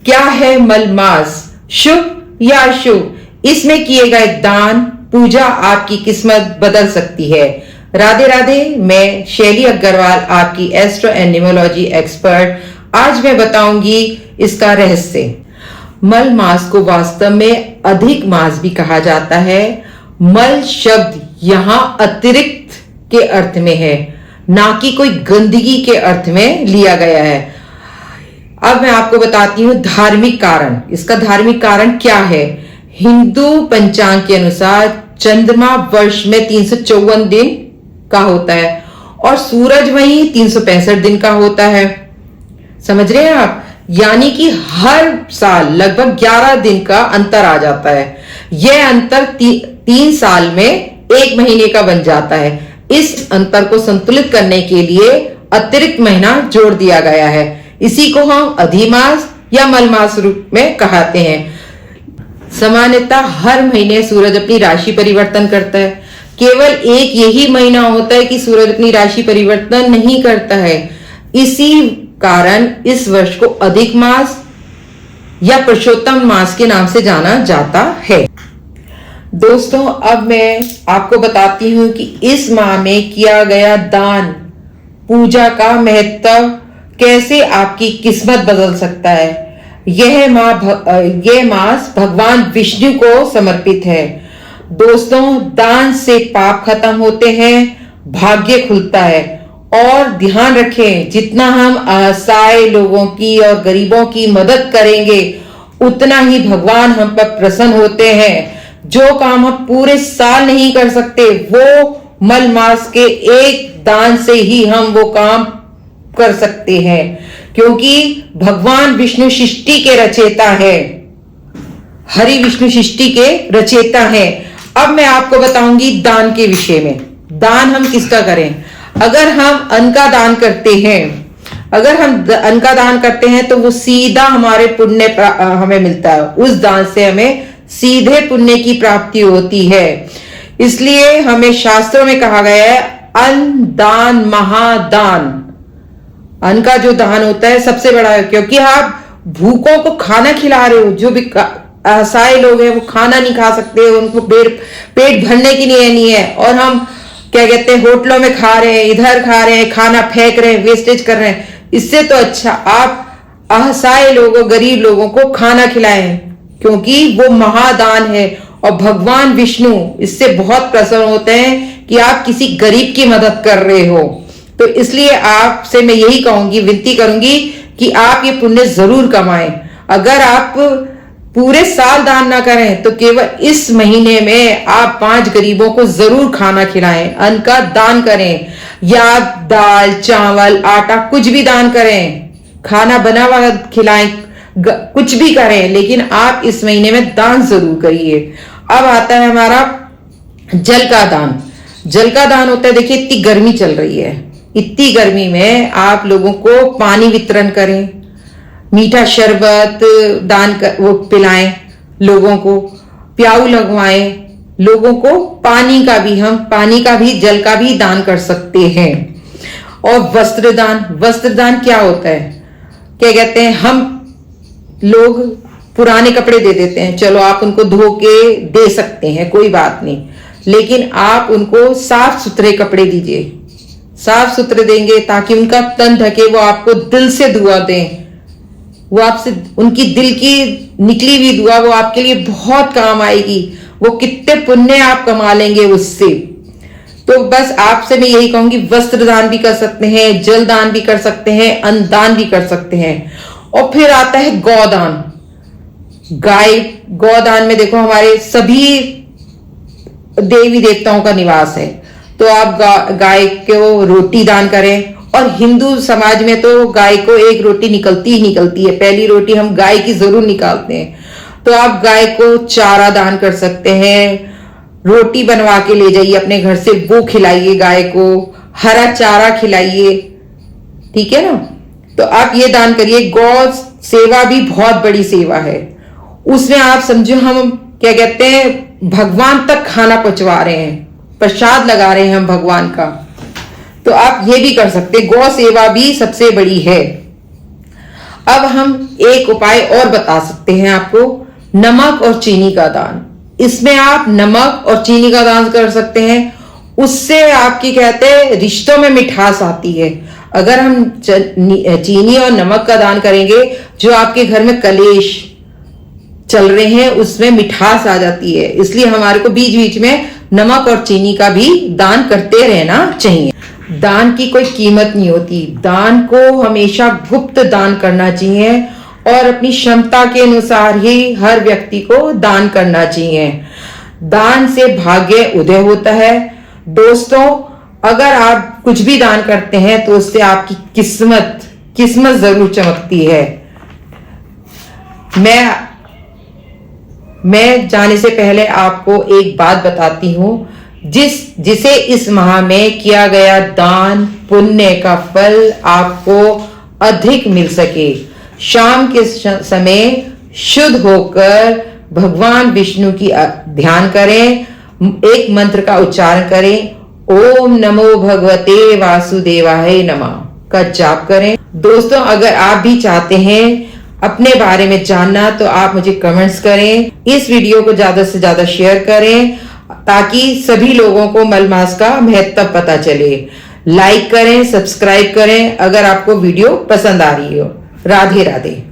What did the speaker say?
क्या है मल मास, शुभ या अशुभ? इसमें किए गए दान पूजा आपकी किस्मत बदल सकती है। राधे राधे, मैं शैली अग्रवाल, आपकी एस्ट्रो एंड न्यूमरोलॉजी एक्सपर्ट। आज मैं बताऊंगी इसका रहस्य। मल मास को वास्तव में अधिक मास भी कहा जाता है। मल शब्द यहां अतिरिक्त के अर्थ में है, ना कि कोई गंदगी के अर्थ में लिया गया है। अब मैं आपको बताती हूं धार्मिक कारण। इसका धार्मिक कारण क्या है? हिंदू पंचांग के अनुसार चंद्रमा वर्ष में 354 दिन का होता है और सूरज वही 365 दिन का होता है। समझ रहे हैं आप? यानी कि हर साल लगभग 11 दिन का अंतर आ जाता है। यह अंतर 3 साल में 1 महीने का बन जाता है। इस अंतर को संतुलित करने के लिए अतिरिक्त महीना जोड़ दिया गया है। इसी को हम अधिमास या मलमास रूप में कहते हैं। सामान्यतः हर महीने सूरज अपनी राशि परिवर्तन करता है। केवल एक यही महीना होता है कि सूरज अपनी राशि परिवर्तन नहीं करता है। इसी कारण इस वर्ष को अधिक मास या पुरुषोत्तम मास के नाम से जाना जाता है। दोस्तों, अब मैं आपको बताती हूं कि इस माह में किया गया दान पूजा का महत्व कैसे आपकी किस्मत बदल सकता है। यह मास भगवान विष्णु को समर्पित है। दोस्तों, दान से पाप खत्म होते हैं, भाग्य खुलता है। और ध्यान रखें, जितना हम असहाय लोगों की और गरीबों की मदद करेंगे उतना ही भगवान हम पर प्रसन्न होते हैं। जो काम हम पूरे साल नहीं कर सकते वो मल मास के एक दान से ही हम वो काम कर सकते हैं, क्योंकि भगवान विष्णु सृष्टि के रचयिता है। हरि विष्णु सृष्टि के रचयिता है। अब मैं आपको बताऊंगी दान के विषय में। दान हम किसका करें? अगर हम अन्न का दान करते हैं तो वो सीधा हमारे पुण्य हमें मिलता है। उस दान से हमें सीधे पुण्य की प्राप्ति होती है। इसलिए हमें शास्त्रों में कहा गया है अन्न दान महादान। अन्न का जो दान होता है सबसे बड़ा है, क्योंकि आप भूखों को खाना खिला रहे हो। जो भी असहाय लोग हैं वो खाना नहीं खा सकते, उनको पेट भरने की नहीं है। और हम क्या कहते हैं, होटलों में खा रहे हैं, इधर खा रहे हैं, खाना फेंक रहे हैं, वेस्टेज कर रहे हैं। इससे तो अच्छा आप असहाय लोगों, गरीब लोगों को खाना खिलाएं, क्योंकि वो महादान है। और भगवान विष्णु इससे बहुत प्रसन्न होते हैं कि आप किसी गरीब की मदद कर रहे हो। तो इसलिए आपसे मैं यही कहूंगी, विनती करूंगी कि आप ये पुण्य जरूर कमाएं। अगर आप पूरे साल दान ना करें तो केवल इस महीने में आप 5 गरीबों को जरूर खाना खिलाएं, अन्न का दान करें, या दाल चावल आटा कुछ भी दान करें, खाना बना हुआ खिलाएं, कुछ भी करें, लेकिन आप इस महीने में दान जरूर करिए। अब आता है हमारा जल का दान। जल का दान होता है, देखिए इतनी गर्मी चल रही है, इतनी गर्मी में आप लोगों को पानी वितरण करें, मीठा शरबत वो पिलाएं, लोगों को प्याऊ लगवाएं, लोगों को पानी का भी जल का भी दान कर सकते हैं। और वस्त्रदान क्या होता है? क्या कहते हैं, हम लोग पुराने कपड़े दे देते हैं, चलो आप उनको धो के दे सकते हैं, कोई बात नहीं, लेकिन आप उनको साफ सुथरे कपड़े दीजिए। साफ सुथरे देंगे ताकि उनका तन ढके, वो आपको दिल से दुआ दें। वो आपसे उनकी दिल की निकली हुई दुआ वो आपके लिए बहुत काम आएगी। वो कितने पुण्य आप कमा लेंगे उससे। तो बस आपसे मैं यही कहूंगी, वस्त्र दान भी कर सकते हैं, जल दान भी कर सकते हैं, अन्न दान भी कर सकते हैं। और फिर आता है गौदान। गौदान में देखो हमारे सभी देवी देवताओं का निवास है, तो आप गाय को रोटी दान करें। और हिंदू समाज में तो गाय को एक रोटी निकलती ही निकलती है, पहली रोटी हम गाय की जरूर निकालते हैं। तो आप गाय को चारा दान कर सकते हैं, रोटी बनवा के ले जाइए अपने घर से, वो खिलाइए गाय को, हरा चारा खिलाइए, ठीक है ना। तो आप ये दान करिए। गौ सेवा भी बहुत बड़ी सेवा है, उसमें आप समझो हम क्या कहते हैं, भगवान तक खाना पहुंचवा रहे हैं, प्रसाद लगा रहे हैं हम भगवान का। तो आप ये भी कर सकते हैं, गौ सेवा भी सबसे बड़ी है। अब हम एक उपाय और बता सकते हैं आपको, नमक और चीनी का दान। इसमें आप नमक और चीनी का दान कर सकते हैं, उससे आपकी कहते हैं रिश्तों में मिठास आती है। अगर हम चीनी और नमक का दान करेंगे, जो आपके घर में कलेश चल रहे हैं उसमें मिठास आ जाती है। इसलिए हमारे को बीच बीच में नमक और चीनी का भी दान करते रहना चाहिए। दान की कोई कीमत नहीं होती, दान को हमेशा गुप्त दान करना चाहिए और अपनी क्षमता के अनुसार ही हर व्यक्ति को दान करना चाहिए। दान से भाग्य उदय होता है। दोस्तों, अगर आप कुछ भी दान करते हैं तो उससे आपकी किस्मत जरूर चमकती है। मैं जाने से पहले आपको एक बात बताती हूं, जिसे इस माह में किया गया दान पुण्य का फल आपको अधिक मिल सके। शाम के समय शुद्ध होकर भगवान विष्णु की ध्यान करें, एक मंत्र का उच्चारण करें, ओम नमो भगवते वासुदेवाय नमः का जाप करें। दोस्तों, अगर आप भी चाहते हैं अपने बारे में जानना तो आप मुझे कमेंट्स करें। इस वीडियो को ज्यादा से ज्यादा शेयर करें ताकि सभी लोगों को मलमास का महत्व पता चले। लाइक करें, सब्सक्राइब करें अगर आपको वीडियो पसंद आ रही हो। राधे राधे।